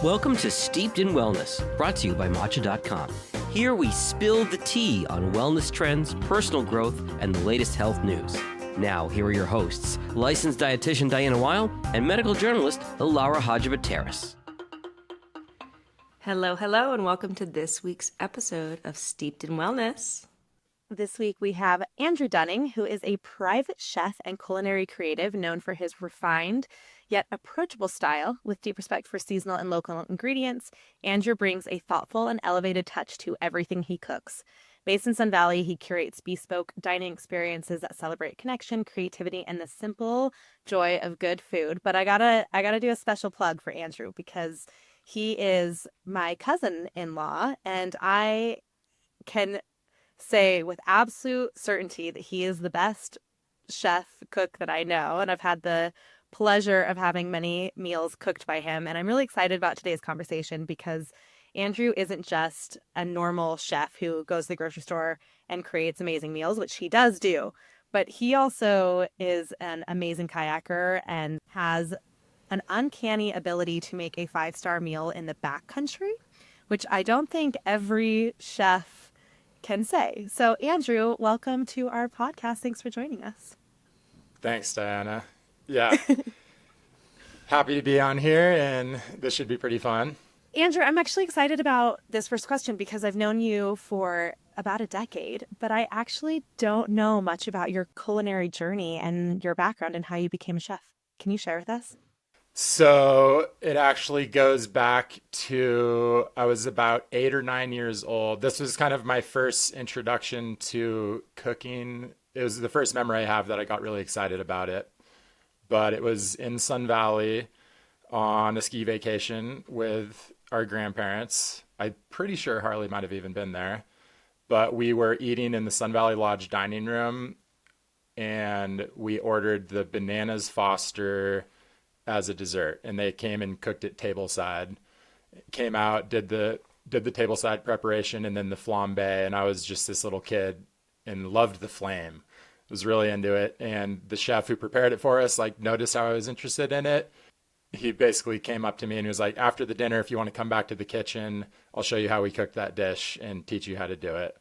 Welcome to Steeped in Wellness, brought to you by Matcha.com. Here we spill the tea on wellness trends, personal growth, and the latest health news. Now, here are your hosts, licensed dietitian Diana Weil and medical journalist Laura Hodgevateris. Hello, hello, and welcome to this week's episode of Steeped in Wellness. This week we have Andrew Dunning, who is a private chef and culinary creative known for his refined yet approachable style with deep respect for seasonal and local ingredients. Andrew brings a thoughtful and elevated touch to everything he cooks. Based in Sun Valley, he curates bespoke dining experiences that celebrate connection, creativity, and the simple joy of good food. But I gotta do a special plug for Andrew because he is my cousin-in-law, and I can say with absolute certainty that he is the best chef cook that I know, and I've had the pleasure of having many meals cooked by him. And I'm really excited about today's conversation because Andrew isn't just a normal chef who goes to the grocery store and creates amazing meals, which he does do, but he also is an amazing kayaker and has an uncanny ability to make a 5-star meal in the backcountry, which I don't think every chef can say. So Andrew, welcome to our podcast. Thanks for joining us. Thanks, Diana. Yeah. Happy to be on here, and this should be pretty fun. Andrew, I'm actually excited about this first question because I've known you for about a decade, but I actually don't know much about your culinary journey and your background and how you became a chef. Can you share with us? So it actually goes back to, I was about 8 or 9 years old. This was kind of my first introduction to cooking. It was the first memory I have that I got really excited about it. But it was in Sun Valley on a ski vacation with our grandparents. I'm pretty sure Harley might have even been there. But we were eating in the Sun Valley Lodge dining room, and we ordered the bananas Foster as a dessert. And they came and cooked it tableside. Came out, did the tableside preparation, and then the flambe. And I was just this little kid and loved the flame. Was really into it, and the chef who prepared it for us noticed how I was interested in it. He basically came up to me and he was like, after the dinner, if you want to come back to the kitchen, I'll show you how we cook that dish and teach you how to do it,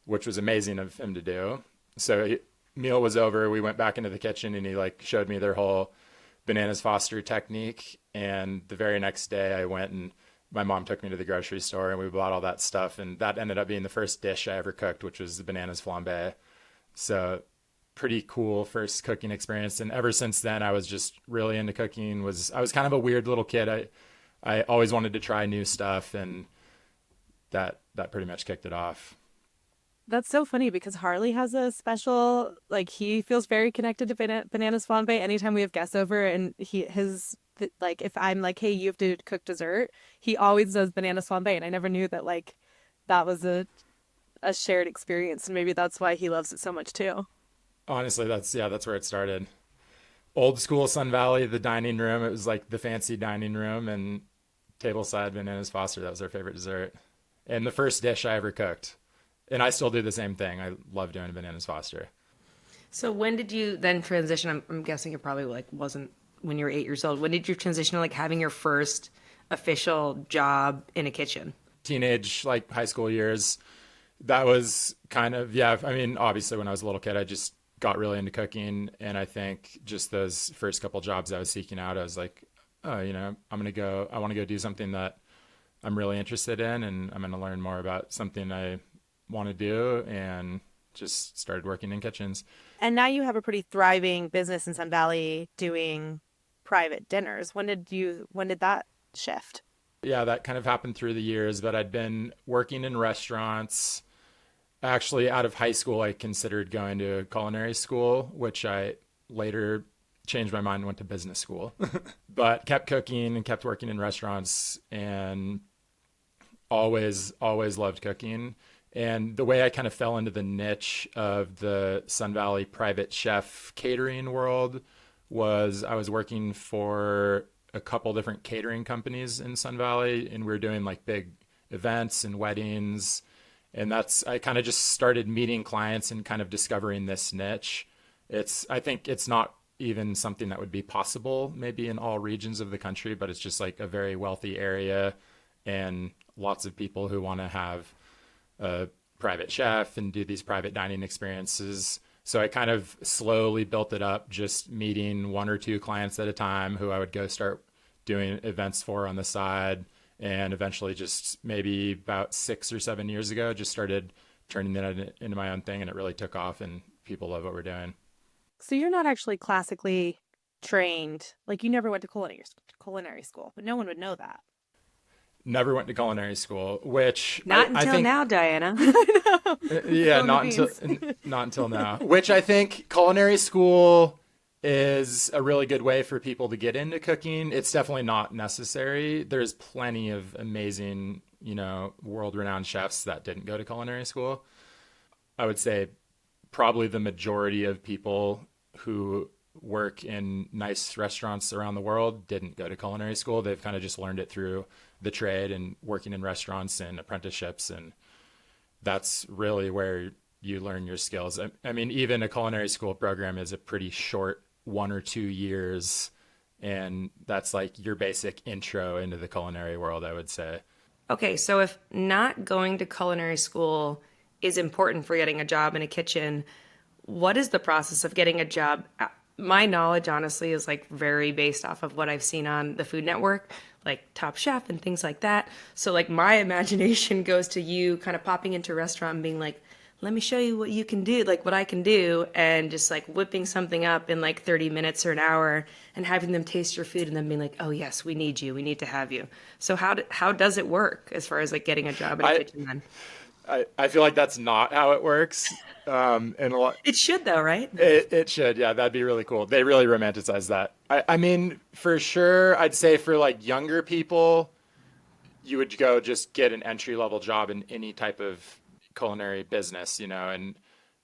which was amazing of him to do. So meal was over, we went back into the kitchen, and he showed me their whole bananas Foster technique. And the very next day I went, and my mom took me to the grocery store, and we bought all that stuff, and that ended up being the first dish I ever cooked, which was the bananas flambe. So pretty cool first cooking experience. And ever since then, I was just really into cooking. I was kind of a weird little kid. I always wanted to try new stuff, and that pretty much kicked it off. That's so funny because Harley has a special, he feels very connected to bananas flambe anytime we have guests over, and if I'm like, hey, you have to cook dessert, he always does bananas flambe, and I never knew that that was a shared experience, and maybe that's why he loves it so much too. Honestly, that's where it started. Old school Sun Valley, the dining room. It was the fancy dining room, and tableside bananas Foster. That was our favorite dessert. And the first dish I ever cooked. And I still do the same thing. I love doing bananas Foster. So when did you then transition? I'm guessing it probably wasn't when you were 8 years old. When did you transition to having your first official job in a kitchen? Teenage, high school years. That was kind of, obviously when I was a little kid, I just got really into cooking. And I think just those first couple jobs I was seeking out, I was like, oh, I want to go do something that I'm really interested in, and I'm going to learn more about something I want to do, and just started working in kitchens. And now you have a pretty thriving business in Sun Valley doing private dinners. When did that shift? Yeah, that kind of happened through the years, but I'd been working in restaurants. Actually, out of high school, I considered going to culinary school, which I later changed my mind and went to business school. But kept cooking and kept working in restaurants, and always loved cooking. And the way I kind of fell into the niche of the Sun Valley private chef catering world was I was working for a couple different catering companies in Sun Valley, and we were doing big events and weddings. And I kind of just started meeting clients and kind of discovering this niche. I think it's not even something that would be possible maybe in all regions of the country, but it's just like a very wealthy area and lots of people who want to have a private chef and do these private dining experiences. So I kind of slowly built it up, just meeting one or two clients at a time who I would go start doing events for on the side. And eventually just maybe about 6 or 7 years ago, just started turning that into my own thing, and it really took off and people love what we're doing. So you're not actually classically trained, like you never went to culinary school, but no one would know that. Never went to culinary school, which Not I until think, now, Diana. yeah, not until now. Which I think culinary school is a really good way for people to get into cooking. It's definitely not necessary. There's plenty of amazing, world-renowned chefs that didn't go to culinary school. I would say probably the majority of people who work in nice restaurants around the world didn't go to culinary school. They've kind of just learned it through the trade and working in restaurants and apprenticeships. And that's really where you learn your skills. I mean, even a culinary school program is a pretty short 1 or 2 years. And that's like your basic intro into the culinary world, I would say. Okay, so if not going to culinary school is important for getting a job in a kitchen, what is the process of getting a job? My knowledge, honestly, is like very based off of what I've seen on the Food Network, like Top Chef and things like that. So like my imagination goes to you kind of popping into a restaurant and being like, let me show you what you can do, like what I can do, and just like whipping something up in like 30 minutes or an hour and having them taste your food and then being like, oh yes, we need you, we need to have you. So how does it work as far as like getting a job in a kitchen then? I feel like that's not how it works. And a lot, It should though, right? it should. Yeah, that'd be really cool. They really romanticize that. I mean, for sure, I'd say for like younger people, you would go just get an entry level job in any type of culinary business, and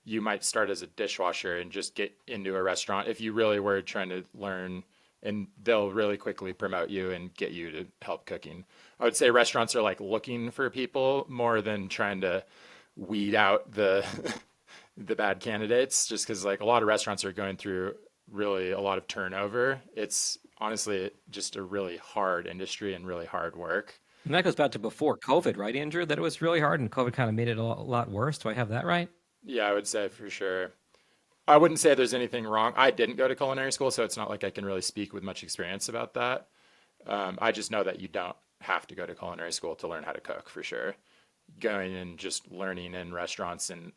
you might start as a dishwasher and just get into a restaurant if you really were trying to learn, and they'll really quickly promote you and get you to help cooking. I would say restaurants are like looking for people more than trying to weed out the the bad candidates, just because like a lot of restaurants are going through really a lot of turnover. It's honestly just a really hard industry and really hard work. And that goes back to before COVID, right, Andrew? That it was really hard and COVID kind of made it a lot worse. Do I have that right? Yeah, I would say for sure. I wouldn't say there's anything wrong. I didn't go to culinary school, so it's not like I can really speak with much experience about that. I just know that you don't have to go to culinary school to learn how to cook, for sure. Going and just learning in restaurants and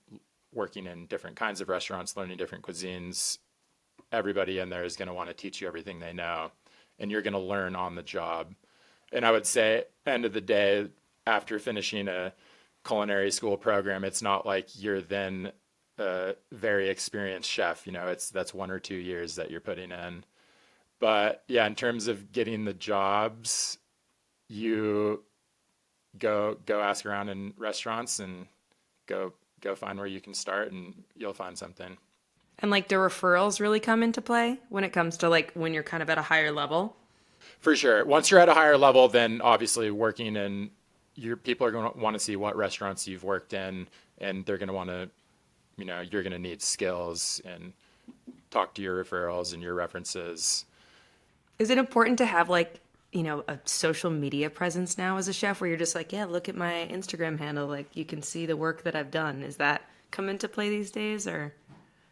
working in different kinds of restaurants, learning different cuisines, everybody in there is going to want to teach you everything they know, and you're going to learn on the job. And I would say, end of the day, after finishing a culinary school program, it's not like you're then a very experienced chef. That's 1 or 2 years that you're putting in. But yeah, in terms of getting the jobs, you go ask around in restaurants and go find where you can start, and you'll find something. And like, do referrals really come into play when it comes to like when you're kind of at a higher level? For sure. Once you're at a higher level, then obviously working in your people are going to want to see what restaurants you've worked in, and they're going to want to, you're going to need skills and talk to your referrals and your references. Is it important to have like, a social media presence now as a chef where you're just like, yeah, look at my Instagram handle. Like you can see the work that I've done. Is that come into play these days or?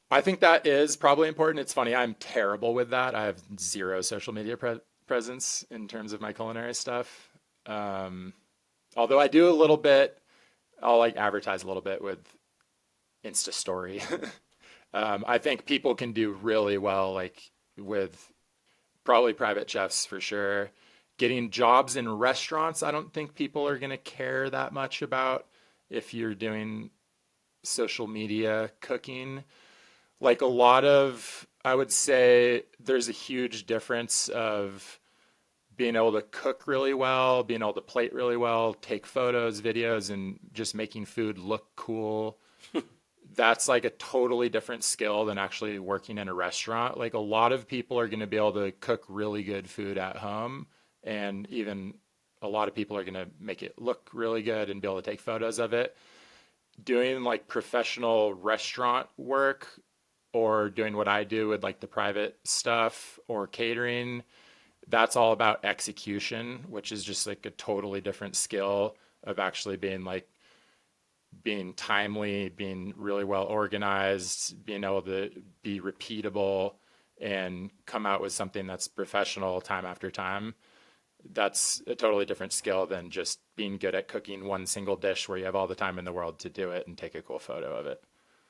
I think that is probably important. It's funny. I'm terrible with that. I have zero social media presence in terms of my culinary stuff. Although I do a little bit, I'll like advertise a little bit with Insta story. I think people can do really well, like with probably private chefs for sure. Getting jobs in restaurants, I don't think people are going to care that much about if you're doing social media cooking. Like a lot of, I would say there's a huge difference of being able to cook really well, being able to plate really well, take photos, videos, and just making food look cool. That's like a totally different skill than actually working in a restaurant. Like a lot of people are going to be able to cook really good food at home, and even a lot of people are going to make it look really good and be able to take photos of it. Doing like professional restaurant work or doing what I do with like the private stuff or catering, that's all about execution, which is just like a totally different skill of actually being timely, being really well organized, being able to be repeatable and come out with something that's professional time after time. That's a totally different skill than just being good at cooking one single dish where you have all the time in the world to do it and take a cool photo of it.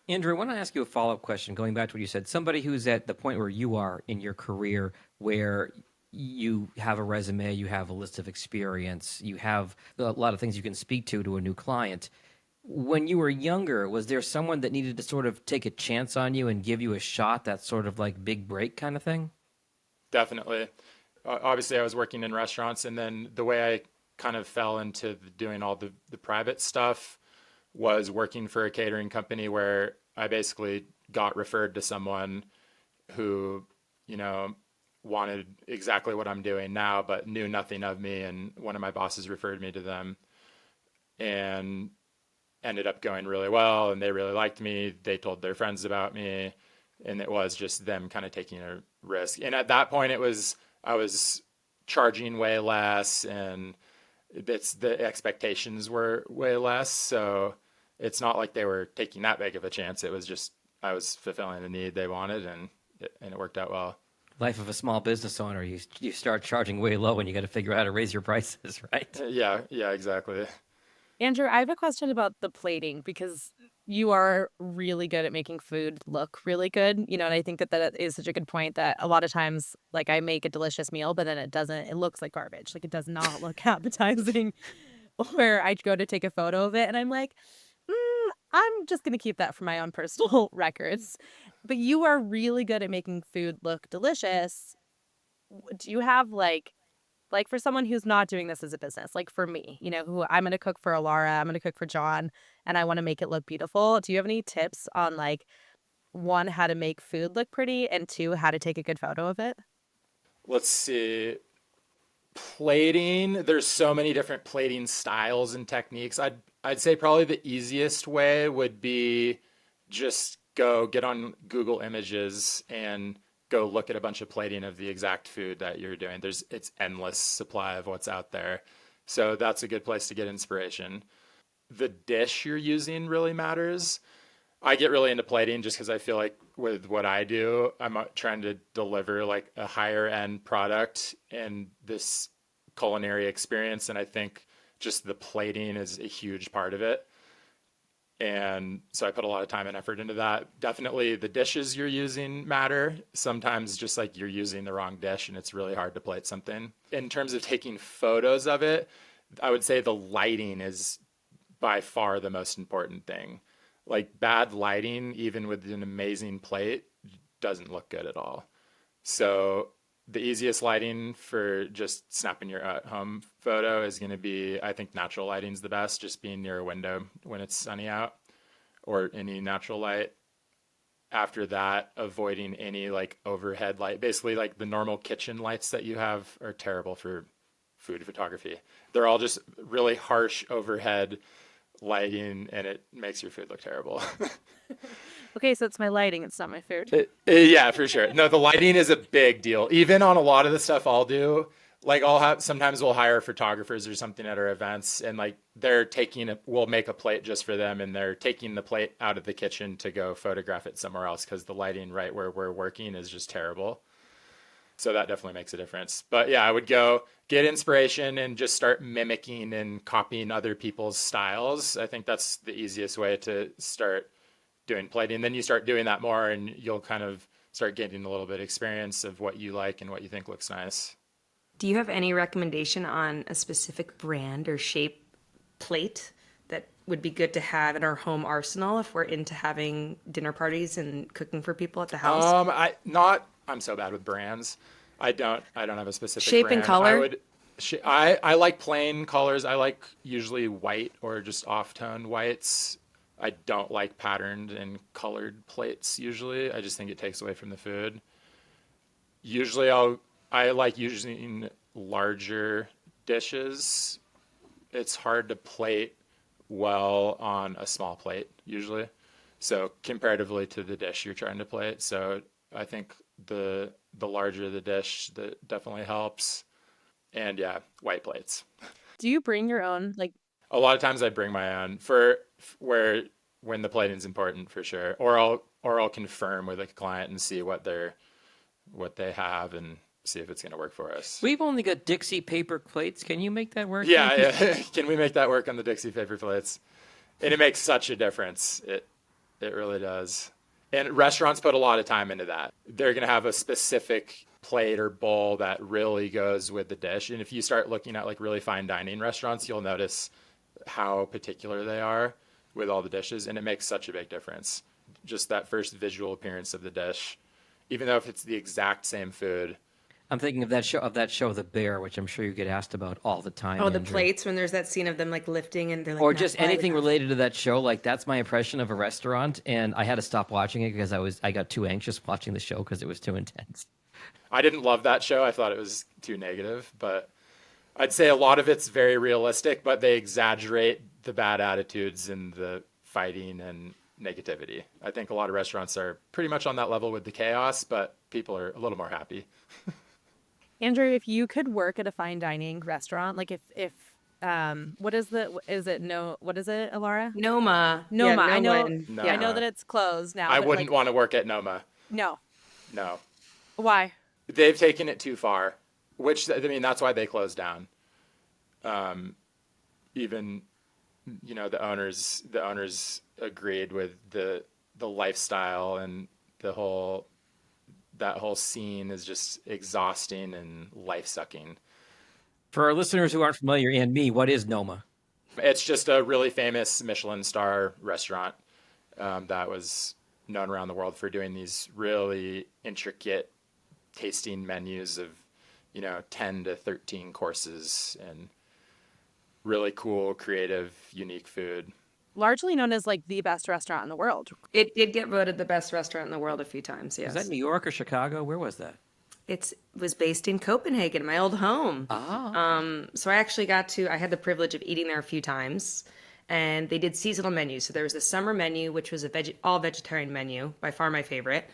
Andrew, I want to ask you a follow-up question going back to what you said. Somebody who's at the point where you are in your career, where you have a resume, you have a list of experience, you have a lot of things you can speak to a new client. When you were younger, was there someone that needed to sort of take a chance on you and give you a shot, that sort of like big break kind of thing? Definitely. Obviously, I was working in restaurants, and then the way I kind of fell into doing all the private stuff was working for a catering company where I basically got referred to someone who, wanted exactly what I'm doing now, but knew nothing of me. And one of my bosses referred me to them and ended up going really well. And they really liked me. They told their friends about me. And it was just them kind of taking a risk. And at that point, I was charging way less, and the expectations were way less. So it's not like they were taking that big of a chance. It was just I was fulfilling the need they wanted, and it worked out well. Life of a small business owner, you start charging way low and you got to figure out how to raise your prices, right? Yeah, exactly. Andrew, I have a question about the plating because you are really good at making food look really good. And I think that is such a good point that a lot of times, like, I make a delicious meal, but then it looks like garbage. Like, it does not look appetizing. Where I go to take a photo of it and I'm like, I'm just going to keep that for my own personal records. But you are really good at making food look delicious. Do you have like for someone who's not doing this as a business, like for me, who I'm going to cook for Alara, I'm going to cook for John, and I want to make it look beautiful. Do you have any tips on like, one, how to make food look pretty, and two, how to take a good photo of it? Let's see. Plating, there's so many different plating styles and techniques. I'd say probably the easiest way would be just go get on Google Images and go look at a bunch of plating of the exact food that you're doing. It's endless supply of what's out there. So that's a good place to get inspiration. The dish you're using really matters. I get really into plating just because I feel like with what I do, I'm trying to deliver like a higher end product and this culinary experience. And I think just the plating is a huge part of it. And so I put a lot of time and effort into that. Definitely the dishes you're using matter. Sometimes just like you're using the wrong dish and it's really hard to plate something. In terms of taking photos of it, I would say the lighting is by far the most important thing. Like bad lighting, even with an amazing plate, doesn't look good at all. So the easiest lighting for just snapping your at-home photo is going to be, I think natural lighting's the best, just being near a window when it's sunny out or any natural light. After that, avoiding any like overhead light. Basically, like the normal kitchen lights that you have are terrible for food photography. They're all just really harsh overhead lighting, and it makes your food look terrible. Okay, so it's my lighting. It's not my food. Yeah, for sure. No, the lighting is a big deal. Even on a lot of the stuff I'll do, like sometimes we'll hire photographers or something at our events, and like we'll make a plate just for them, and they're taking the plate out of the kitchen to go photograph it somewhere else because the lighting right where we're working is just terrible. So that definitely makes a difference. But yeah, I would go get inspiration and just start mimicking and copying other people's styles. I think that's the easiest way to start doing plating. Then you start doing that more and you'll kind of start getting a little bit of experience of what you like and what you think looks nice. Do you have any recommendation on a specific brand or shape plate that would be good to have in our home arsenal if we're into having dinner parties and cooking for people at the house? I'm so bad with brands. I don't have a specific shape brand. and color. I like plain colors. I like usually white or just off-tone whites. I don't like patterned and colored plates usually. I just think it takes away from the food. Usually I like using larger dishes. It's hard to plate well on a small plate usually. So comparatively to the dish you're trying to plate. So I think the larger the dish, that definitely helps. And yeah, white plates. Do you bring your own, like, A lot of times I bring my own for where when the plating's important for sure. Or I'll confirm with a client and see what they have and see if it's going to work for us. We've only got Dixie paper plates. Can you make that work? Yeah. Can we make that work on the Dixie paper plates? And it makes such a difference. It really does. And restaurants put a lot of time into that. They're going to have a specific plate or bowl that really goes with the dish. And if you start looking at like really fine dining restaurants, you'll notice how particular they are with all the dishes. And it makes such a big difference. Just that first visual appearance of the dish, even though if it's the exact same food. I'm thinking of that show, The Bear, which I'm sure you get asked about all the time. Oh, the Andrew. plates when there's that scene of them like lifting and they're like, Or not just quite anything enough. related to that show. Like that's my impression of a restaurant, and I had to stop watching it because I got too anxious watching the show because it was too intense. I didn't love that show. I thought it was too negative, but I'd say a lot of it's very realistic, but they exaggerate the bad attitudes and the fighting and negativity. I think a lot of restaurants are pretty much on that level with the chaos, but people are a little more happy. Andrew, if you could work at a fine dining restaurant, like if what is it, Alara? Noma. Noma. Yeah, I know. and- I know that it's closed now. I but, wouldn't like, want to work at Noma. No. No. Why? They've taken it too far, which, I mean, that's why they closed down. Even, the owners agreed with the lifestyle and that whole scene is just exhausting and life-sucking. For our listeners who aren't familiar, and me, what is Noma? It's just a really famous Michelin star restaurant that was known around the world for doing these really intricate tasting menus of, 10 to 13 courses and really cool, creative, unique food. Largely known as like the best restaurant in the world. It did get voted the best restaurant in the world a few times, yes. Is that New York or Chicago? Where was that? It was based in Copenhagen, my old home. So I actually I had the privilege of eating there a few times, and they did seasonal menus. So there was the summer menu, which was all vegetarian menu, by far my favorite.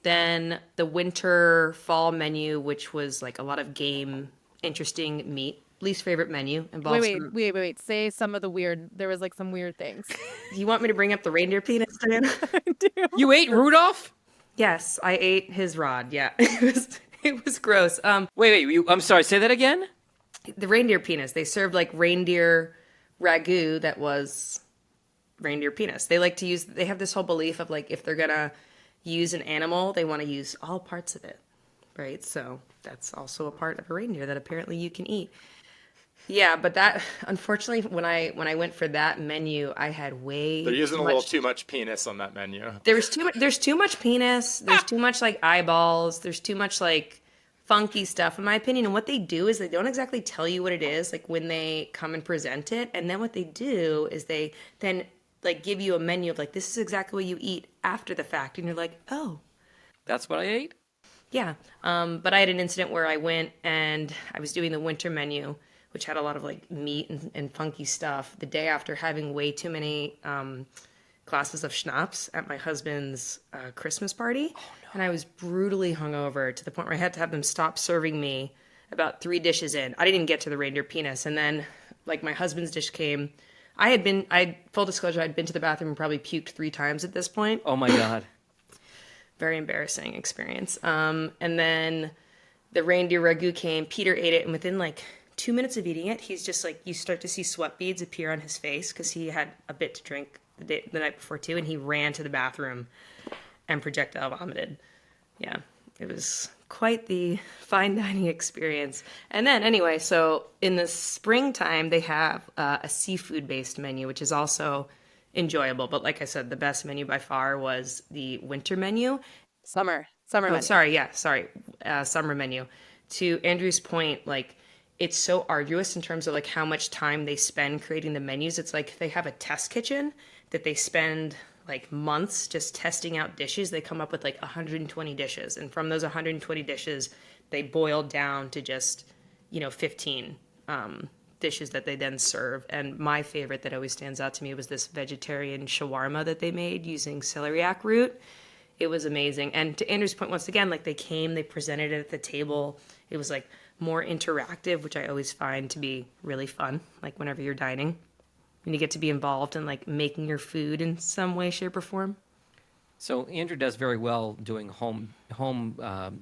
Then the winter fall menu, which was like a lot of game, interesting meat. Least favorite menu involves. Wait. Say some of the weird. There was like some weird things. You want me to bring up the reindeer penis, Diana? You ate Rudolph? Yes, I ate his rod. Yeah, it was gross. Wait. I'm sorry. Say that again. The reindeer penis. They served like reindeer ragu that was reindeer penis. They like to use. They have this whole belief of like if they're gonna use an animal, they want to use all parts of it, right? So that's also a part of a reindeer that apparently you can eat. Yeah, but that unfortunately, when I went for that menu, I had They're using a little too much penis on that menu. There's too much. There's too much penis. There's too much like eyeballs. There's too much like funky stuff, in my opinion. And what they do is they don't exactly tell you what it is, like when they come and present it. And then what they do is they then like give you a menu of like this is exactly what you eat after the fact, and you're like, oh, That's what I ate? yeah. But I had an incident where I went and I was doing the winter menu, which had a lot of like meat and funky stuff, the day after having way too many glasses of schnapps at my husband's Christmas party. Oh, no. And I was brutally hungover to the point where I had to have them stop serving me about 3 dishes in. I didn't even get to the reindeer penis. And then like my husband's dish came. Full disclosure, I'd been to the bathroom and probably puked 3 times at this point. Oh my God. Very embarrassing experience. And then the reindeer ragu came. Peter ate it, and within like 2 minutes of eating it, he's just like, you start to see sweat beads appear on his face because he had a bit to drink the night before too, and he ran to the bathroom and projectile vomited. Yeah, it was quite the fine dining experience. And then anyway, so in the springtime, they have a seafood-based menu, which is also enjoyable. But like I said, the best menu by far was the winter menu. Summer menu. Summer menu. To Andrew's point, like, it's so arduous in terms of like how much time they spend creating the menus. It's like they have a test kitchen that they spend like months just testing out dishes. They come up with like 120 dishes. And from those 120 dishes, they boil down to just, 15 dishes that they then serve. And my favorite that always stands out to me was this vegetarian shawarma that they made using celeriac root. It was amazing. And to Andrew's point, once again, like they came, they presented it at the table. It was like more interactive, which I always find to be really fun. Like whenever you're dining and you get to be involved in like making your food in some way, shape, or form. So Andrew does very well doing home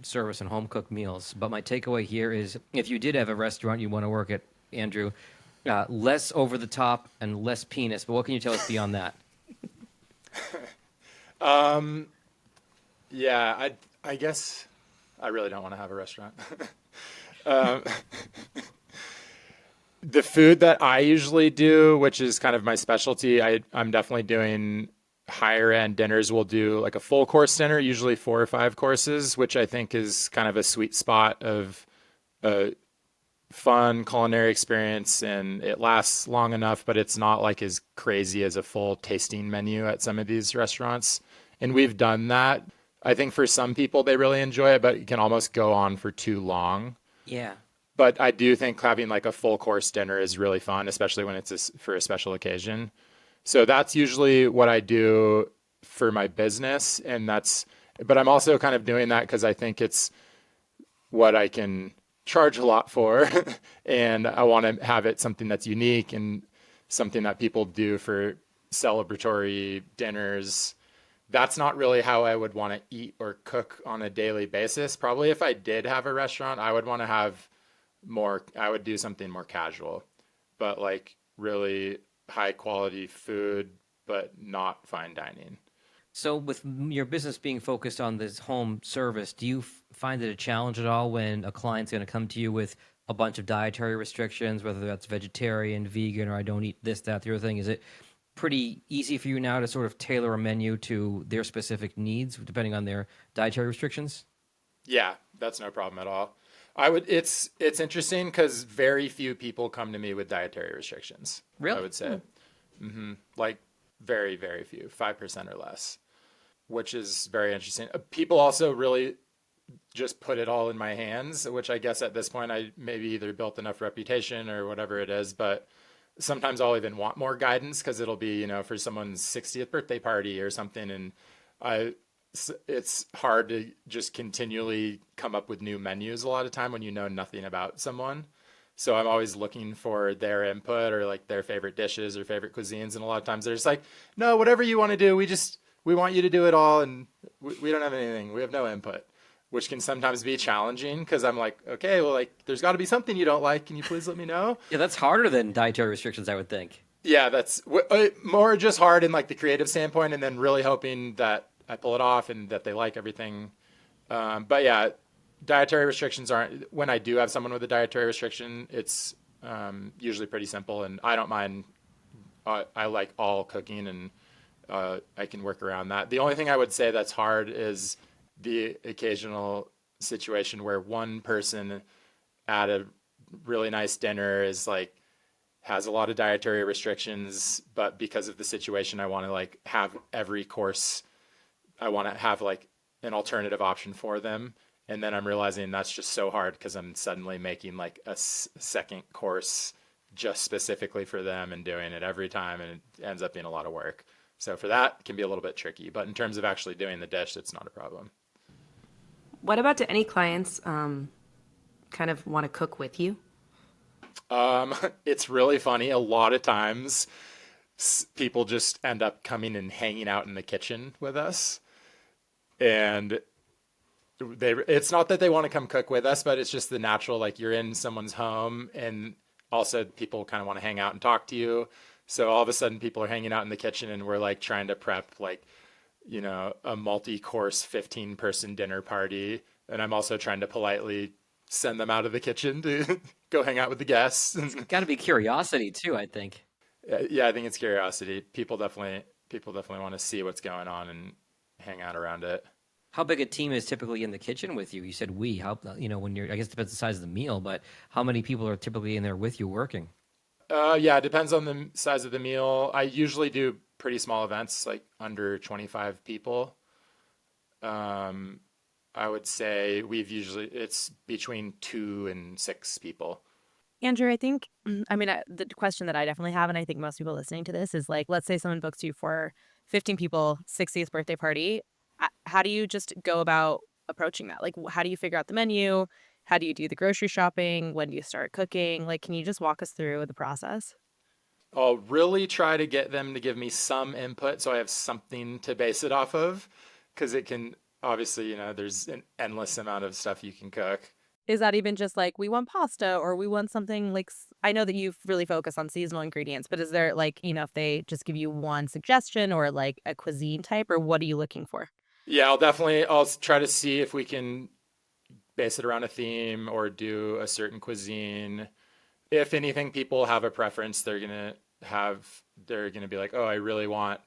service and home cooked meals. But my takeaway here is, if you did have a restaurant you want to work at, Andrew, less over the top and less penis. But what can you tell us beyond that? Yeah, I guess I really don't want to have a restaurant. um, the food that I usually do, which is kind of my specialty, I'm definitely doing higher end dinners. We'll do like a full course dinner, usually 4 or 5 courses, which I think is kind of a sweet spot of a fun culinary experience, and it lasts long enough, but it's not like as crazy as a full tasting menu at some of these restaurants. And we've done that. I think for some people, they really enjoy it, but it can almost go on for too long. Yeah. But I do think having like a full course dinner is really fun, especially when it's for a special occasion. So that's usually what I do for my business. But I'm also kind of doing that because I think it's what I can charge a lot for. And I want to have it something that's unique and something that people do for celebratory dinners. That's not really how I would want to eat or cook on a daily basis. Probably if I did have a restaurant, I would want to have I would do something more casual, but like really high quality food, but not fine dining. So with your business being focused on this home service, do you find it a challenge at all when a client's going to come to you with a bunch of dietary restrictions, whether that's vegetarian, vegan, or I don't eat this, that, the other thing? Is it pretty easy for you now to sort of tailor a menu to their specific needs depending on their dietary restrictions? Yeah, that's no problem at all. It's interesting because very few people come to me with dietary restrictions. Really? I would say. Like very, very few, 5% or less, which is very interesting. People also really just put it all in my hands, which I guess at this point I maybe either built enough reputation or whatever it is, but sometimes I'll even want more guidance because it'll be, for someone's 60th birthday party or something. And it's hard to just continually come up with new menus a lot of time when you know nothing about someone. So I'm always looking for their input or like their favorite dishes or favorite cuisines. And a lot of times they're just like, no, whatever you want to do, we want you to do it all. And we don't have anything. We have no input, which can sometimes be challenging because I'm like, okay, well, like there's got to be something you don't like. Can you please let me know? Yeah, that's harder than dietary restrictions, I would think. Yeah, that's more just hard in like the creative standpoint, and then really hoping that I pull it off and that they like everything. But yeah, dietary restrictions aren't, when I do have someone with a dietary restriction, it's usually pretty simple, and I don't mind. I like all cooking, and I can work around that. The only thing I would say that's hard is the occasional situation where one person at a really nice dinner is like, has a lot of dietary restrictions, but because of the situation, I want to like have every course, I want to have like an alternative option for them. And then I'm realizing that's just so hard because I'm suddenly making like a second course just specifically for them and doing it every time. And it ends up being a lot of work. So for that, it can be a little bit tricky, but in terms of actually doing the dish, it's not a problem. What about, do any clients kind of want to cook with you? It's really funny. A lot of times people just end up coming and hanging out in the kitchen with us. And it's not that they want to come cook with us, but it's just the natural, like you're in someone's home, and also people kind of want to hang out and talk to you. So all of a sudden people are hanging out in the kitchen, and we're like trying to prep like, a multi-course 15-person dinner party. And I'm also trying to politely send them out of the kitchen to go hang out with the guests. It's got to be curiosity too, I think. Yeah, I think it's curiosity. People definitely want to see what's going on and hang out around it. How big a team is typically in the kitchen with you? You said how, when you're, I guess it depends on the size of the meal, but how many people are typically in there with you working? Yeah, it depends on the size of the meal. I usually do pretty small events, like under 25 people. I would say it's between 2 and 6 people. Andrew, I think, the question that I definitely have, and I think most people listening to this is like, let's say someone books you for 15 people, 60th birthday party. How do you just go about approaching that? Like, how do you figure out the menu? How do you do the grocery shopping? When do you start cooking? Like, can you just walk us through the process? I'll really try to get them to give me some input so I have something to base it off of, because it can obviously, there's an endless amount of stuff you can cook. Is that even just like, we want pasta or we want something like, I know that you've really focused on seasonal ingredients, but is there like, if they just give you one suggestion or like a cuisine type, or what are you looking for? Yeah, I'll try to see if we can base it around a theme or do a certain cuisine. If anything, people have a preference, they're gonna be like, oh, they really want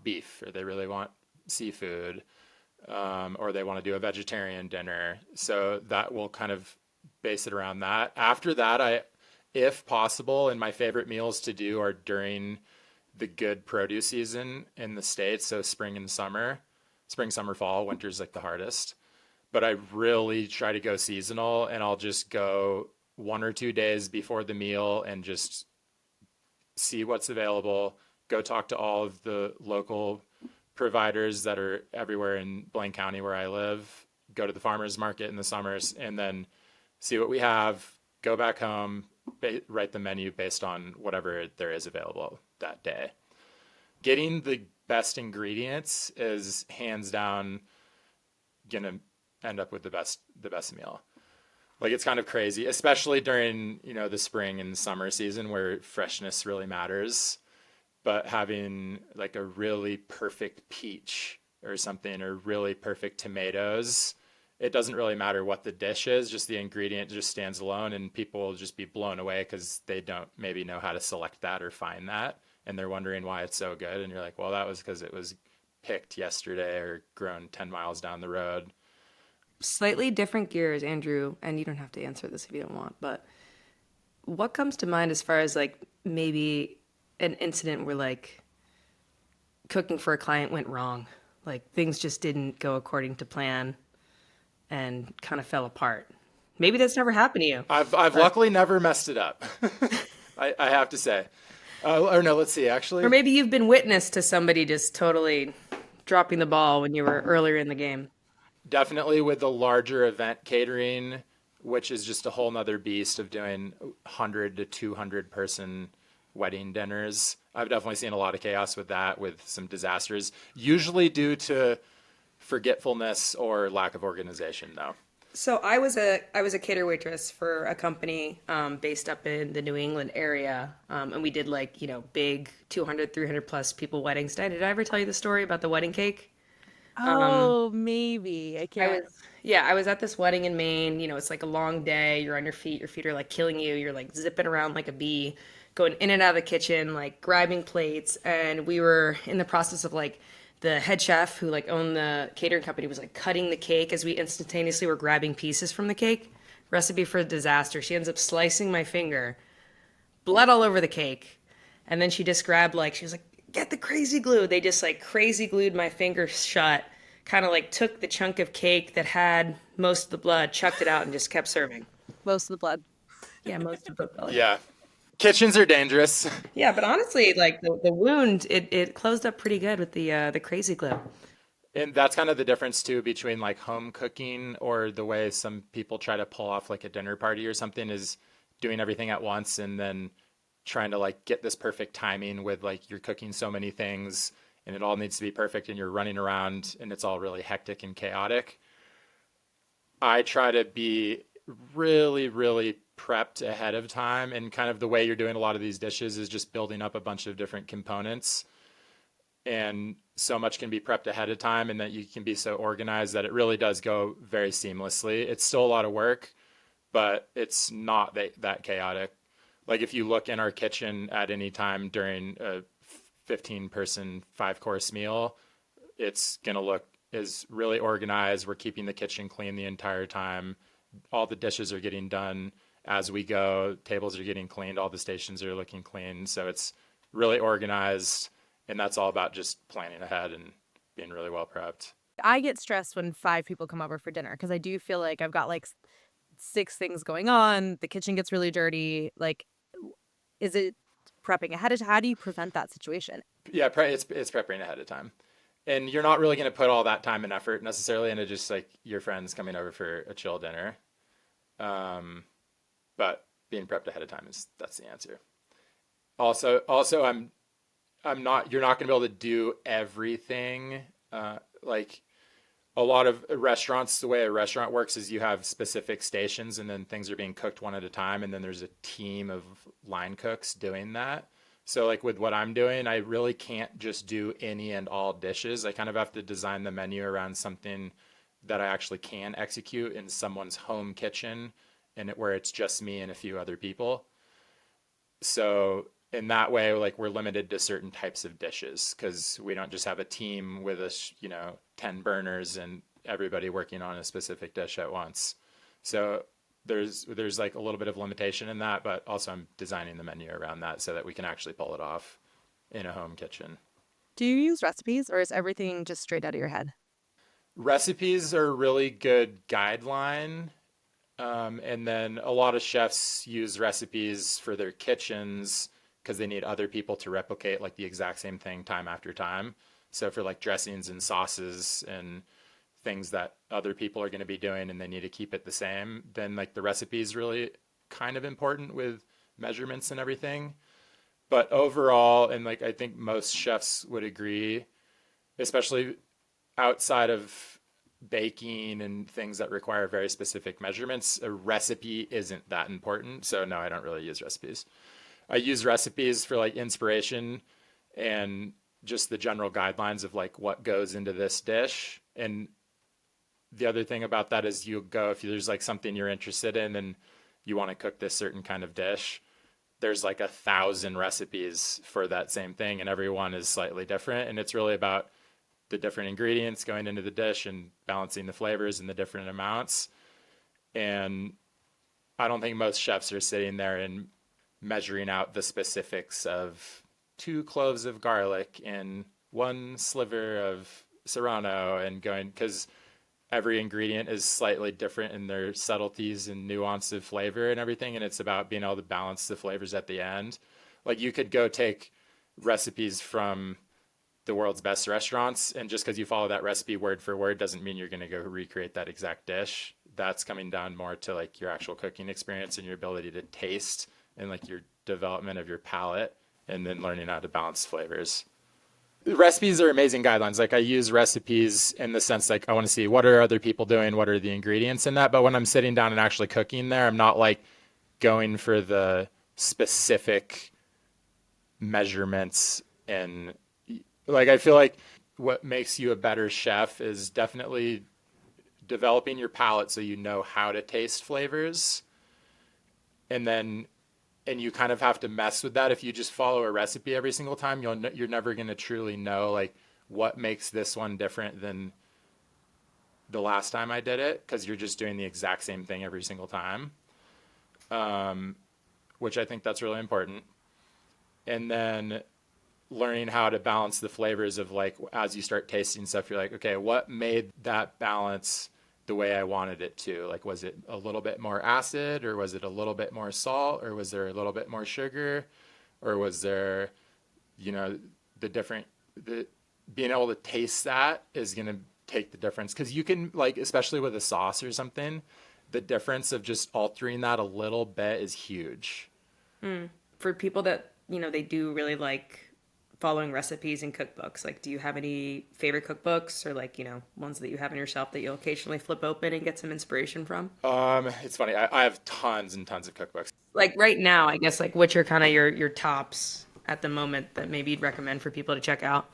beef, or they really want seafood, or they want to do a vegetarian dinner. So that will kind of base it around that. After that, if possible, and my favorite meals to do are during the good produce season in the States. So spring, summer, fall. Winter's like the hardest. But I really try to go seasonal, and I'll just go 1 or 2 days before the meal and just see what's available. Go talk to all of the local providers that are everywhere in Blaine County where I live. Go to the farmers market in the summers, and then see what we have. Go back home, write the menu based on whatever there is available that day. Getting the best ingredients is hands down gonna end up with the best meal. Like, it's kind of crazy, especially during, the spring and summer season where freshness really matters. But having like a really perfect peach or something, or really perfect tomatoes, it doesn't really matter what the dish is, just the ingredient just stands alone, and people will just be blown away because they don't maybe know how to select that or find that. And they're wondering why it's so good. And you're like, well, that was because it was picked yesterday or grown 10 miles down the road. Slightly different gears, Andrew, and you don't have to answer this if you don't want, but what comes to mind as far as like maybe an incident where like cooking for a client went wrong, like things just didn't go according to plan and kind of fell apart? Maybe that's never happened to you. I've luckily never messed it up. I have to say. Or no, let's see, actually. Or maybe you've been witness to somebody just totally dropping the ball when you were earlier in the game. Definitely with the larger event catering, which is just a whole nother beast of doing 100 to 200 person wedding dinners. I've definitely seen a lot of chaos with that, with some disasters, usually due to forgetfulness or lack of organization, though. So I was a cater waitress for a company based up in the New England area, and we did like big 200, 300 plus people weddings. Did I ever tell you the story about the wedding cake? Oh, maybe. I can't. I was at this wedding in Maine. It's like a long day. You're on your feet are like killing you. You're like zipping around like a bee, going in and out of the kitchen, like grabbing plates. And we were in the process of like the head chef who like owned the catering company was like cutting the cake as we instantaneously were grabbing pieces from the cake. Recipe for disaster. She ends up slicing my finger, blood all over the cake. And then she just grabbed she was like, get the crazy glue. They just like crazy glued my finger shut, kind of like took the chunk of cake that had most of the blood, chucked it out, and just kept serving. Most of the blood. Yeah, most of the blood. Yeah. Kitchens are dangerous. Yeah, but honestly, like the wound, it closed up pretty good with the crazy glue. And that's kind of the difference too between like home cooking or the way some people try to pull off like a dinner party or something, is doing everything at once and then trying to like get this perfect timing with like you're cooking so many things and it all needs to be perfect and you're running around and it's all really hectic and chaotic. I try to be really, really prepped ahead of time, and kind of the way you're doing a lot of these dishes is just building up a bunch of different components, and so much can be prepped ahead of time and that you can be so organized that it really does go very seamlessly. It's still a lot of work, but it's not that chaotic. Like if you look in our kitchen at any time during a 15-person 5-course meal, it's going to look is really organized. We're keeping the kitchen clean the entire time. All the dishes are getting done as we go. Tables are getting cleaned. All the stations are looking clean. So it's really organized, and that's all about just planning ahead and being really well prepped. I get stressed when 5 people come over for dinner because I do feel like I've got like 6 things going on, the kitchen gets really dirty. Like, is it prepping ahead of time? How do you prevent that situation? Yeah, it's preparing ahead of time. And you're not really going to put all that time and effort necessarily into just like your friends coming over for a chill dinner. But being prepped ahead of time that's the answer. Also, I'm not. You're not going to be able to do everything. Like a lot of restaurants, the way a restaurant works is you have specific stations, and then things are being cooked one at a time, and then there's a team of line cooks doing that. So like with what I'm doing, I really can't just do any and all dishes. I kind of have to design the menu around something that I actually can execute in someone's home kitchen, and where it's just me and a few other people. So in that way, like we're limited to certain types of dishes because we don't just have a team with us, 10 burners and everybody working on a specific dish at once. So there's like a little bit of limitation in that, but also I'm designing the menu around that so that we can actually pull it off in a home kitchen. Do you use recipes, or is everything just straight out of your head? Recipes are a really good guideline. And then a lot of chefs use recipes for their kitchens because they need other people to replicate like the exact same thing time after time. So for like dressings and sauces and things that other people are going to be doing and they need to keep it the same, then like the recipe is really kind of important with measurements and everything. But overall, and like I think most chefs would agree, especially outside of baking and things that require very specific measurements, a recipe isn't that important. So no, I don't really use recipes. I use recipes for like inspiration and just the general guidelines of like what goes into this dish. And the other thing about that is you go, if there's like something you're interested in and you want to cook this certain kind of dish, there's like 1,000 recipes for that same thing, and every one is slightly different. And it's really about the different ingredients going into the dish and balancing the flavors and the different amounts. And I don't think most chefs are sitting there and measuring out the specifics of 2 cloves of garlic and 1 sliver of serrano and going, because every ingredient is slightly different in their subtleties and nuance of flavor and everything. And it's about being able to balance the flavors at the end. Like you could go take recipes from the world's best restaurants, and just because you follow that recipe word for word doesn't mean you're going to go recreate that exact dish. That's coming down more to like your actual cooking experience and your ability to taste and like your development of your palate, and then learning how to balance flavors. Recipes are amazing guidelines. Like I use recipes in the sense like I want to see what are other people doing, what are the ingredients in that. But when I'm sitting down and actually cooking there, I'm not like going for the specific measurements. And like I feel like what makes you a better chef is definitely developing your palate so you know how to taste flavors. And you kind of have to mess with that. If you just follow a recipe every single time, you're never going to truly know like what makes this one different than the last time I did it, because you're just doing the exact same thing every single time, which I think that's really important. And then learning how to balance the flavors of like, as you start tasting stuff, you're like, okay, what made that balance the way I wanted it to? Like, was it a little bit more acid, or was it a little bit more salt, or was there a little bit more sugar, or was there, being able to taste that is going to take the difference. Cause you can like, especially with a sauce or something, the difference of just altering that a little bit is huge. For people that, they do really like following recipes and cookbooks, like do you have any favorite cookbooks, or like ones that you have on your shelf that you'll occasionally flip open and get some inspiration from? It's funny, I have tons and tons of cookbooks. Like right now, I guess, like which are kind of your tops at the moment that maybe you'd recommend for people to check out?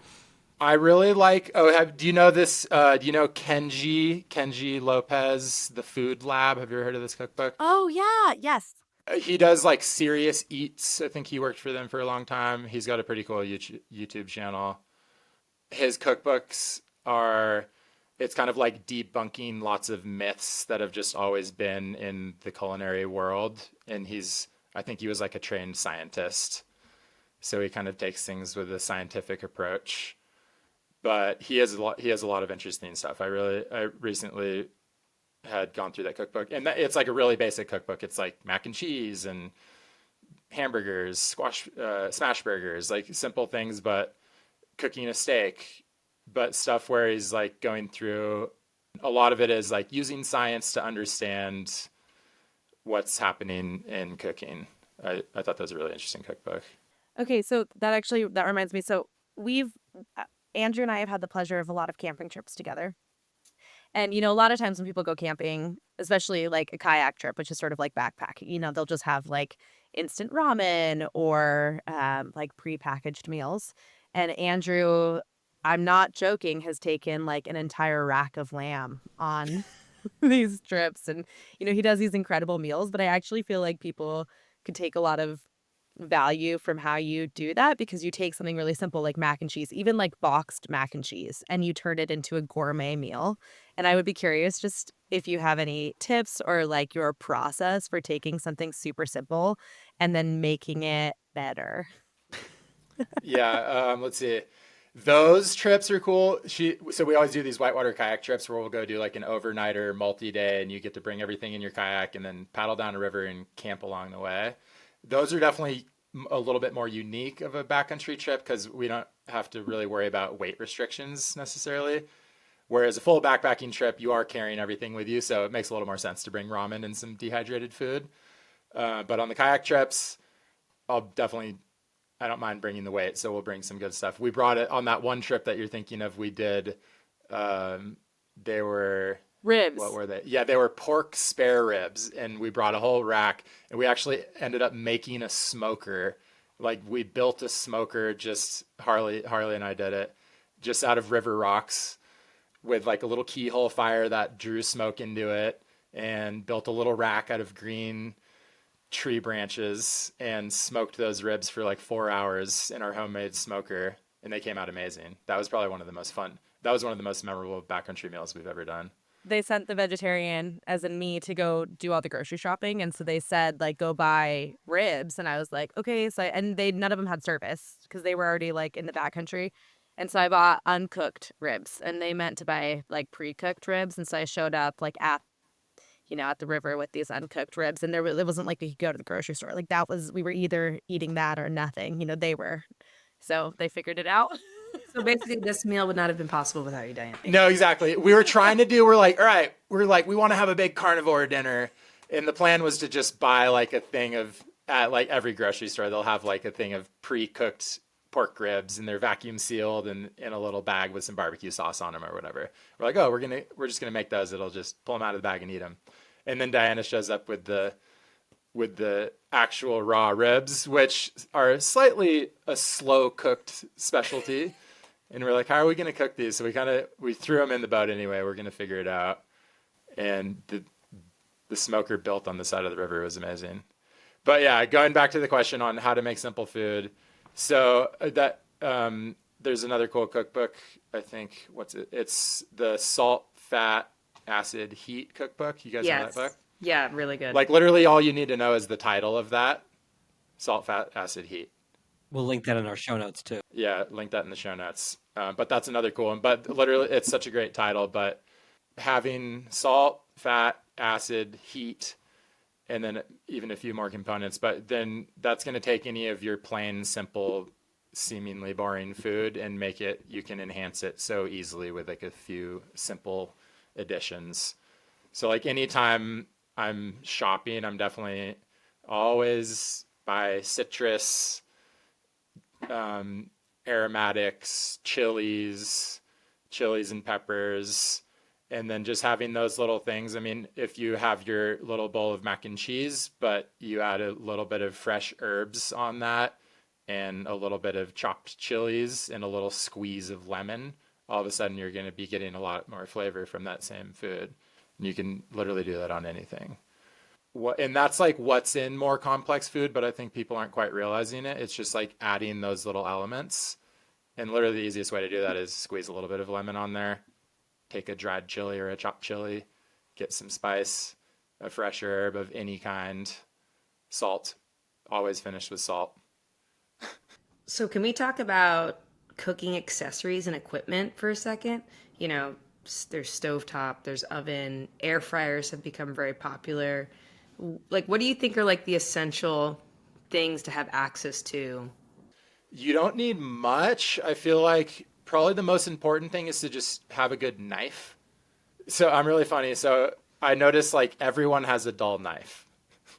I really like, do you know this, do you know Kenji Lopez, The Food Lab? Have you ever heard of this cookbook? Oh, yeah. Yes. He does like Serious Eats. I think he worked for them for a long time. He's got a pretty cool YouTube channel. His cookbooks it's kind of like debunking lots of myths that have just always been in the culinary world. And I think he was like a trained scientist. So he kind of takes things with a scientific approach. But he has a lot of interesting stuff. I recently had gone through that cookbook. And it's like a really basic cookbook. It's like mac and cheese and hamburgers, smash burgers, like simple things, but cooking a steak, but stuff where he's like going through a lot of it is like using science to understand what's happening in cooking. I thought that was a really interesting cookbook. Okay, so that reminds me. So we've Andrew and I have had the pleasure of a lot of camping trips together. And a lot of times when people go camping, especially like a kayak trip, which is sort of like backpacking, they'll just have like instant ramen or like prepackaged meals. And Andrew, I'm not joking, has taken like an entire rack of lamb on these trips. And, he does these incredible meals, but I actually feel like people could take a lot of value from how you do that, because you take something really simple like mac and cheese, even like boxed mac and cheese, and you turn it into a gourmet meal. And I would be curious just if you have any tips or like your process for taking something super simple and then making it better. Yeah, let's see. Those trips are cool. So we always do these whitewater kayak trips where we'll go do like an overnighter multi-day, and you get to bring everything in your kayak and then paddle down a river and camp along the way. Those are definitely a little bit more unique of a backcountry trip because we don't have to really worry about weight restrictions necessarily. Whereas a full backpacking trip, you are carrying everything with you, so it makes a little more sense to bring ramen and some dehydrated food. But on the kayak trips, I don't mind bringing the weight, so we'll bring some good stuff. We brought it on that one trip that you're thinking of. We did, they were Ribs. What were they? Yeah, they were pork spare ribs, and we brought a whole rack, and we actually ended up making a smoker. Like we built a smoker, just Harley and I did it, just out of river rocks with like a little keyhole fire that drew smoke into it, and built a little rack out of green tree branches and smoked those ribs for like 4 hours in our homemade smoker, and they came out amazing. That was probably one of the most fun. That was one of the most memorable backcountry meals we've ever done. They sent the vegetarian, as in me, to go do all the grocery shopping, and so they said like go buy ribs, and I was like okay. So none of them had service because they were already like in the backcountry, and so I bought uncooked ribs, and they meant to buy like pre-cooked ribs, and so I showed up like at the river with these uncooked ribs, and it wasn't like we could go to the grocery store. Like we were either eating that or nothing. They were, so they figured it out. So basically, this meal would not have been possible without you, Diane. No, exactly. We're like, all right, we want to have a big carnivore dinner. And the plan was to just buy like a thing at like every grocery store, they'll have like a thing of pre-cooked pork ribs, and they're vacuum sealed and in a little bag with some barbecue sauce on them or whatever. We're like, oh, we're just going to make those. It'll just pull them out of the bag and eat them. And then Diana shows up with the actual raw ribs, which are slightly a slow cooked specialty. And we're like, how are we going to cook these? So we threw them in the boat anyway. We're going to figure it out. And the smoker built on the side of the river was amazing. But yeah, going back to the question on how to make simple food. So there's another cool cookbook. I think it's the Salt, Fat, Acid, Heat cookbook. You guys know that book? Yeah, really good. Like literally all you need to know is the title of that: Salt, Fat, Acid, Heat. We'll link that in our show notes too. Yeah, link that in the show notes. But that's another cool one. But literally, it's such a great title. But having salt, fat, acid, heat, and then even a few more components. But then that's going to take any of your plain, simple, seemingly boring food and you can enhance it so easily with like a few simple additions. So like anytime I'm shopping, I'm definitely always buy citrus, aromatics, chilies and peppers, and then just having those little things. I mean, if you have your little bowl of mac and cheese, but you add a little bit of fresh herbs on that and a little bit of chopped chilies and a little squeeze of lemon, all of a sudden you're going to be getting a lot more flavor from that same food. And you can literally do that on anything. And that's like what's in more complex food, but I think people aren't quite realizing it. It's just like adding those little elements. And literally the easiest way to do that is squeeze a little bit of lemon on there, take a dried chili or a chopped chili, get some spice, a fresh herb of any kind, salt, always finished with salt. So can we talk about cooking accessories and equipment for a second? there's stovetop, there's oven, air fryers have become very popular. Like, what do you think are like the essential things to have access to? You don't need much. I feel like probably the most important thing is to just have a good knife. So I'm really funny. So I notice like everyone has a dull knife.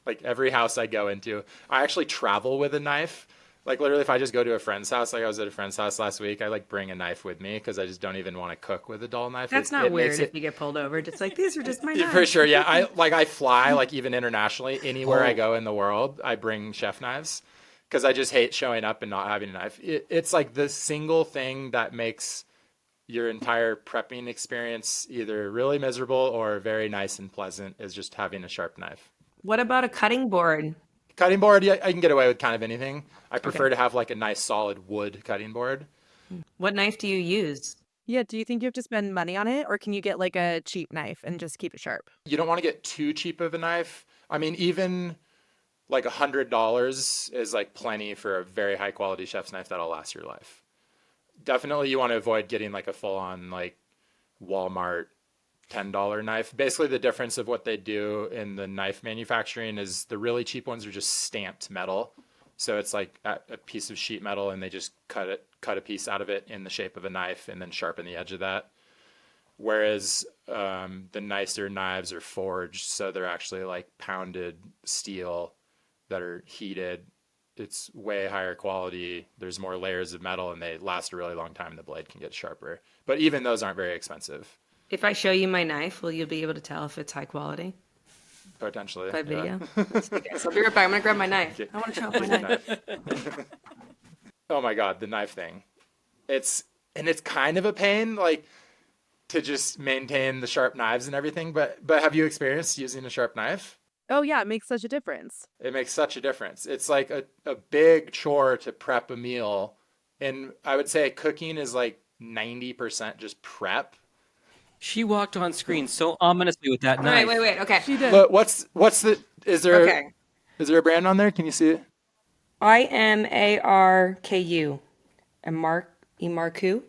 Like every house I go into, I actually travel with a knife. Like literally, if I just go to a friend's house, like I was at a friend's house last week, I like bring a knife with me because I just don't even want to cook with a dull knife. That's not weird if you get pulled over. Just like, these are just my knives. For sure, yeah. I fly like even internationally, anywhere I go in the world, I bring chef knives because I just hate showing up and not having a knife. It's like the single thing that makes your entire prepping experience either really miserable or very nice and pleasant is just having a sharp knife. What about a cutting board? Cutting board, yeah, I can get away with kind of anything. I prefer to have like a nice solid wood cutting board. What knife do you use? Yeah, do you think you have to spend money on it, or can you get like a cheap knife and just keep it sharp? You don't want to get too cheap of a knife. I mean, even like $100 is like plenty for a very high quality chef's knife that'll last your life. Definitely you want to avoid getting like a full on like Walmart $10 knife. Basically the difference of what they do in the knife manufacturing is the really cheap ones are just stamped metal. So it's like a piece of sheet metal and they just cut a piece out of it in the shape of a knife and then sharpen the edge of that. Whereas the nicer knives are forged, so they're actually like pounded steel that are heated. It's way higher quality. There's more layers of metal and they last a really long time. The blade can get sharper. But even those aren't very expensive. If I show you my knife, will you be able to tell if it's high quality? Potentially. By video? Okay, so I'll be right back. I'm going to grab my knife. I want to show off my knife. Oh my God, the knife thing. It's kind of a pain, like to just maintain the sharp knives and everything. But have you experienced using a sharp knife? Oh yeah, it makes such a difference. It makes such a difference. It's like a big chore to prep a meal. And I would say cooking is like 90% just prep. She walked on screen so ominously with that knife. Wait. Okay. She did. Look, what's the, is there a brand on there? Can you see it? IMARKU. Imarku?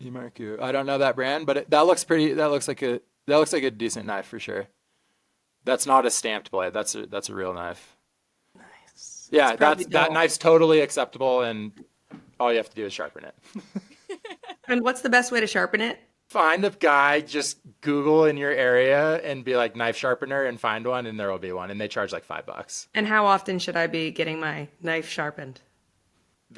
Imarku. I don't know that brand, but that looks like a decent knife for sure. That's not a stamped blade. That's a real knife. Nice. Yeah, that knife's totally acceptable, and all you have to do is sharpen it. And what's the best way to sharpen it? Find a guy, just Google in your area and be like knife sharpener and find one, and there will be one, and they charge like $5. And how often should I be getting my knife sharpened?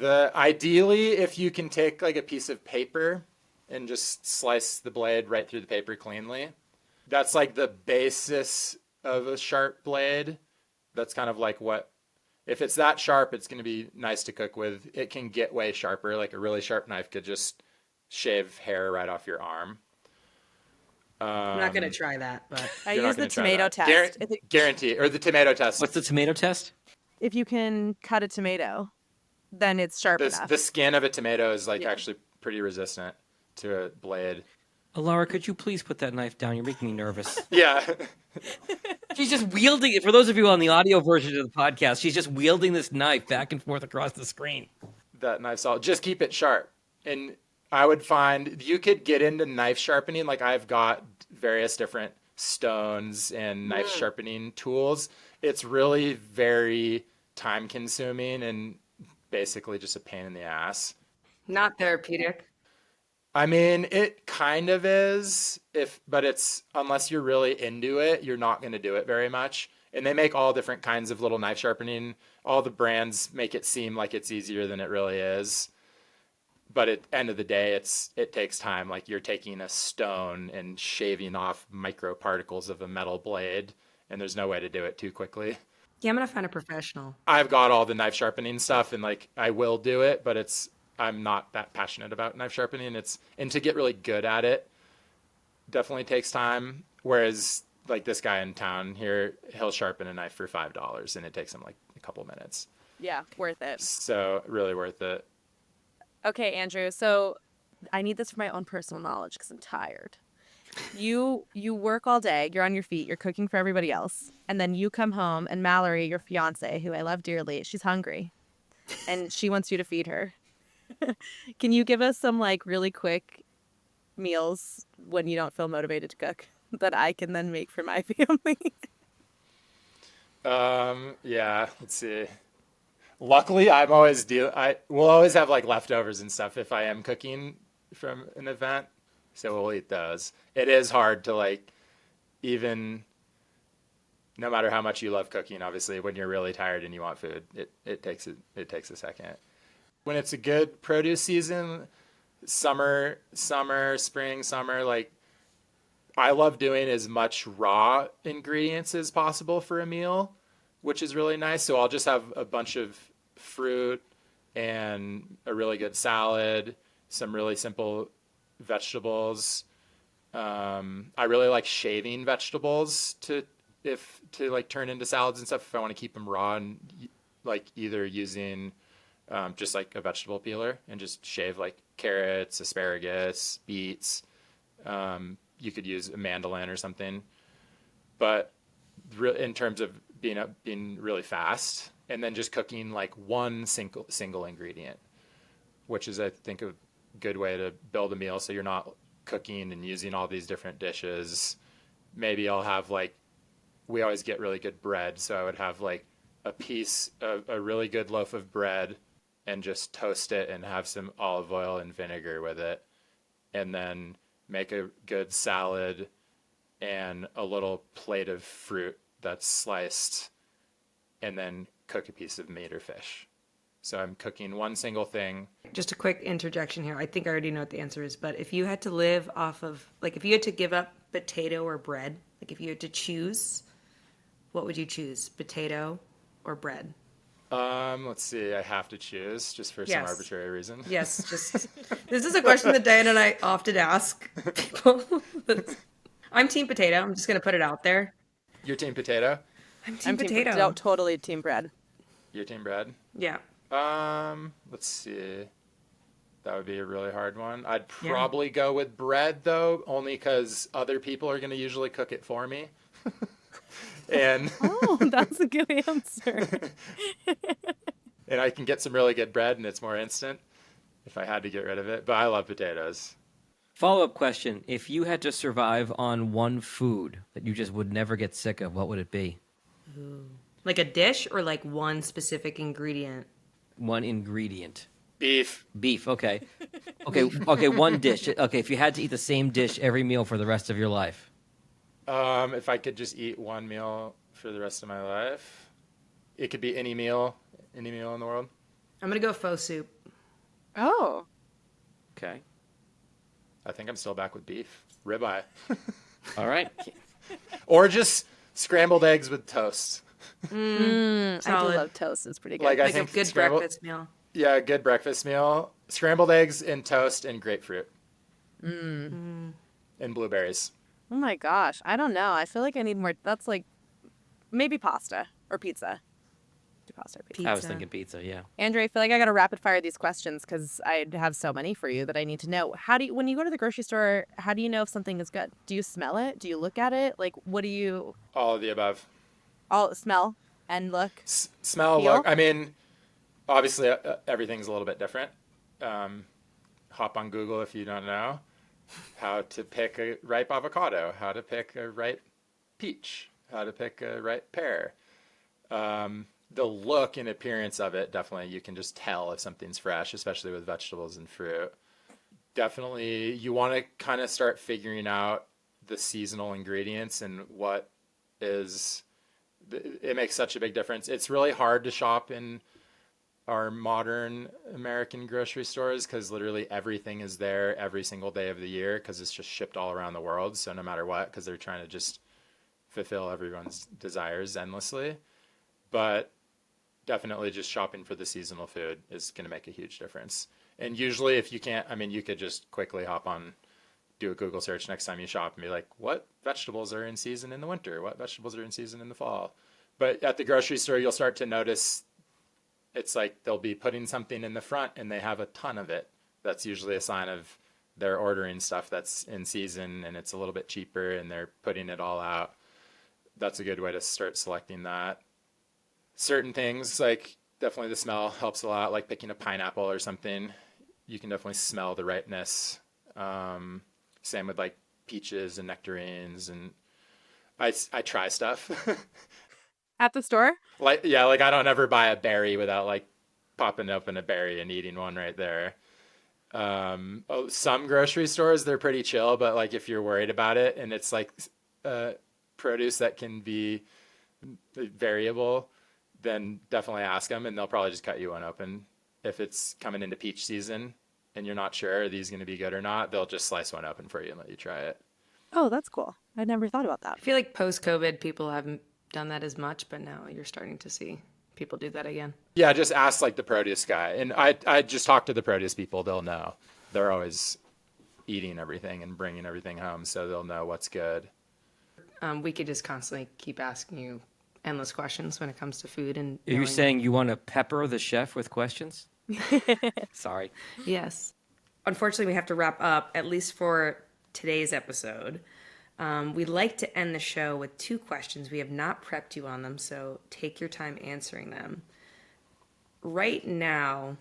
Ideally, if you can take like a piece of paper and just slice the blade right through the paper cleanly, that's like the basis of a sharp blade. That's kind of like if it's that sharp, it's going to be nice to cook with. It can get way sharper. Like a really sharp knife could just shave hair right off your arm. I'm not going to try that, but I use the tomato test. Guarantee, or the tomato test. What's the tomato test? If you can cut a tomato, then it's sharp enough. The skin of a tomato is actually pretty resistant to a blade. Laura, could you please put that knife down? You're making me nervous. Yeah. She's just wielding it. For those of you on the audio version of the podcast, she's just wielding this knife back and forth across the screen. That knife's all. Just keep it sharp. And I would find you could get into knife sharpening. Like I've got various different stones and knife sharpening tools. It's really very time consuming and basically just a pain in the ass. not therapeutic. I mean, it kind of is, but it's, unless you're really into it, you're not going to do it very much. And they make all different kinds of little knife sharpening. All the brands make it seem like it's easier than it really is. But at the end of the day, it takes time. Like you're taking a stone and shaving off microparticles of a metal blade, and there's no way to do it too quickly. Yeah, I'm going to find a professional. I've got all the knife sharpening stuff, and like I will do it, but I'm not that passionate about knife sharpening. And to get really good at it definitely takes time. Whereas like this guy in town here, he'll sharpen a knife for $5 and it takes him like a couple minutes. Yeah, worth it. So really worth it. Okay, Andrew. So I need this for my own personal knowledge because I'm tired. You work all day, you're on your feet, you're cooking for everybody else. And then you come home and Mallory, your fiance, who I love dearly, she's hungry. And she wants you to feed her. Can you give us some like really quick meals when you don't feel motivated to cook that I can then make for my family? Yeah, let's see. Luckily, I will always have like leftovers and stuff if I am cooking from an event, so we'll eat those. It is hard to like even no matter how much you love cooking, obviously when you're really tired and you want food, it takes a second. When it's a good produce season, spring, summer, like I love doing as much raw ingredients as possible for a meal, which is really nice. So I'll just have a bunch of fruit and a really good salad, some really simple vegetables. I really like shaving vegetables to like turn into salads and stuff if I want to keep them raw, and like either using just like a vegetable peeler and just shave like carrots, asparagus, beets. You could use a mandolin or something, but in terms of being really fast, and then just cooking like one single ingredient, which is I think a good way to build a meal. So you're not cooking and using all these different dishes. Maybe I'll have like we always get really good bread, so I would have like a really good loaf of bread, and just toast it and have some olive oil and vinegar with it, and then make a good salad and a little plate of fruit that's sliced, and then cook a piece of meat or fish. So I'm cooking one single thing. Just a quick interjection here. I think I already know what the answer is, but if you had to live off of, like, if you had to give up potato or bread, like if you had to choose, what would you choose? Potato or bread? Let's see. I have to choose just for some arbitrary reason. Yes, just this is a question that Diane and I often ask people. I'm team potato. I'm just going to put it out there. You're team potato? I'm team potato. Totally team bread. You're team bread? Yeah. Let's see. That would be a really hard one. I'd probably go with bread though, only because other people are going to usually cook it for me. And that's a good answer. And I can get some really good bread, and it's more instant if I had to get rid of it. But I love potatoes. Follow-up question. If you had to survive on one food that you just would never get sick of, what would it be? Ooh. Like a dish or like one specific ingredient? One ingredient. Beef. Beef, okay. Okay, one dish. Okay, if you had to eat the same dish every meal for the rest of your life. If I could just eat one meal for the rest of my life, it could be any meal in the world. I'm going to go faux soup. Oh. Okay. I think I'm still back with beef. Ribeye. All right. Or just scrambled eggs with toast. I do love toast. It's pretty good. Like a good breakfast meal. Yeah, a good breakfast meal. Scrambled eggs and toast and grapefruit. And blueberries. Oh my gosh. I don't know. I feel like I need more. That's like maybe pasta or pizza. Pasta or pizza. I was thinking pizza, yeah. Andrew, I feel like I got to rapid fire these questions because I have so many for you that I need to know. When you go to the grocery store, how do you know if something is good? Do you smell it? Do you look at it? Like, what do you? All of the above. All smell and look. Smell, feel? look. I mean, obviously everything's a little bit different. Hop on Google if you don't know how to pick a ripe avocado, how to pick a ripe peach, how to pick a ripe pear. The look and appearance of it, definitely you can just tell if something's fresh, especially with vegetables and fruit. Definitely you want to kind of start figuring out the seasonal ingredients and what is, it makes such a big difference. It's really hard to shop in our modern American grocery stores because literally everything is there every single day of the year because it's just shipped all around the world. So no matter what, because they're trying to just fulfill everyone's desires endlessly. But definitely just shopping for the seasonal food is going to make a huge difference. And usually if you can't, I mean, you could just quickly hop on, do a Google search next time you shop and be like, what vegetables are in season in the winter? What vegetables are in season in the fall? But at the grocery store, you'll start to notice it's like they'll be putting something in the front and they have a ton of it. That's usually a sign of they're ordering stuff that's in season and it's a little bit cheaper and they're putting it all out. That's a good way to start selecting that. Certain things, like definitely the smell helps a lot, like picking a pineapple or something. you can definitely smell the ripeness. Same with like peaches and nectarines, and I try stuff. At the store? Like, yeah, like I don't ever buy a berry without like popping open a berry and eating one right there. Some grocery stores, they're pretty chill, but like if you're worried about it and it's like produce that can be variable, then definitely ask them, and they'll probably just cut you one open. If it's coming into peach season and you're not sure are these going to be good or not, they'll just slice one open for you and let you try it. Oh, that's cool. I never thought about that. I feel like post-COVID, people haven't done that as much, but now you're starting to see people do that again. Yeah, just ask like the produce guy, and I just talk to the produce people. They'll know. They're always eating everything and bringing everything home, so they'll know what's good. We could just constantly keep asking you endless questions when it comes to food. And Are you saying you want to pepper the chef with questions? Sorry. Yes. Unfortunately, we have to wrap up, at least for today's episode. We'd like to end the show with 2 questions. We have not prepped you on them, so take your time answering them. Right now,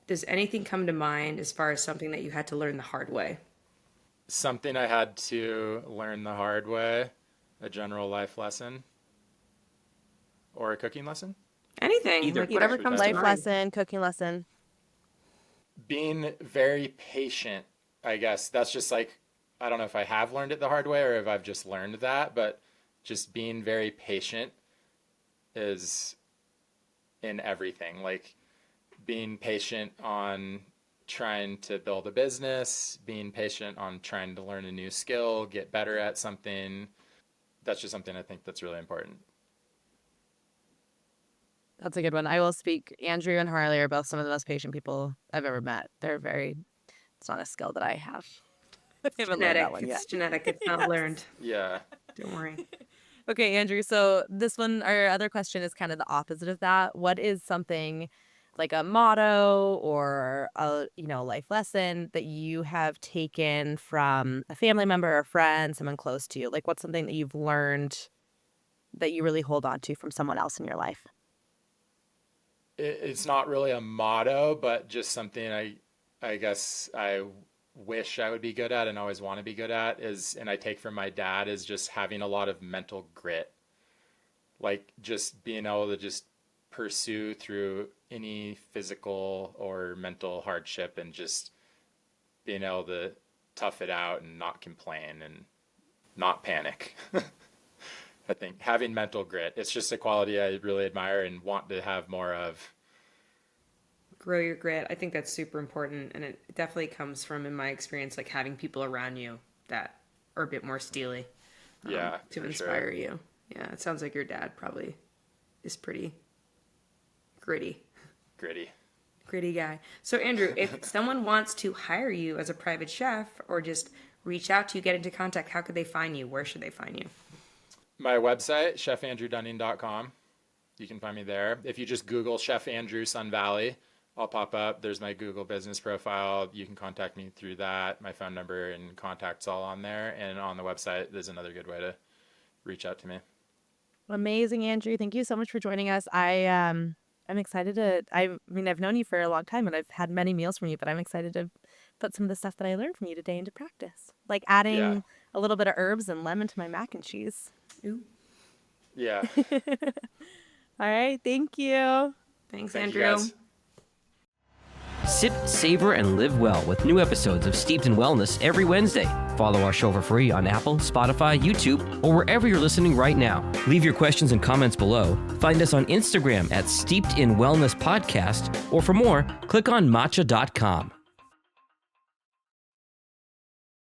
does anything come to mind as far as something that you had to learn the hard way? Something I had to learn the hard way, a general life lesson, or a cooking lesson? Anything. Either. Like whatever comes to Life mind. lesson, cooking lesson. Being very patient, I guess. That's just like, I don't know if I have learned it the hard way or if I've just learned that, but just being very patient is in everything. Like being patient on trying to build a business, being patient on trying to learn a new skill, get better at something. That's just something I think that's really important. That's a good one. I will speak. Andrew and Harley are both some of the most patient people I've ever met. It's not a skill that I have. I haven't learned that one yet. It's genetic. It's not learned. Yeah. Don't worry. Okay, Andrew. So this one, our other question is kind of the opposite of that. What is something like a motto or a life lesson that you have taken from a family member or friend, someone close to you? Like what's something that you've learned that you really hold on to from someone else in your life? It's not really a motto, but just something I guess I wish I would be good at and always want to be good at and I take from my dad, is just having a lot of mental grit. Like just being able to just pursue through any physical or mental hardship and just being able to tough it out and not complain and not panic. I think having mental grit, it's just a quality I really admire and want to have more of. Grow your grit. I think that's super important. And it definitely comes from, in my experience, like having people around you that are a bit more steely. To inspire you. Yeah. It sounds like your dad probably is pretty gritty guy. So Andrew, if someone wants to hire you as a private chef or just reach out to you, get into contact, how could they find you? Where should they find you? My website, chefandrewdunning.com. You can find me there. If you just Google Chef Andrew Sun Valley, I'll pop up. There's my Google business profile. You can contact me through that. My phone number and contacts all on there. And on the website, there's another good way to reach out to me. Amazing, Andrew. Thank you so much for joining us. I'm excited to, I've known you for a long time and I've had many meals from you, but I'm excited to put some of the stuff that I learned from you today into practice. Like adding a little bit of herbs and lemon to my mac and cheese. Ooh. Yeah. All right. Thank you. Thanks, Thank you, Andrew. guys. Sip, savor, and live well with new episodes of Steeped in Wellness every Wednesday. Follow our show for free on Apple, Spotify, YouTube, or wherever you're listening right now. Leave your questions and comments below. Find us on Instagram at Steeped in Wellness Podcast, or for more, click on matcha.com.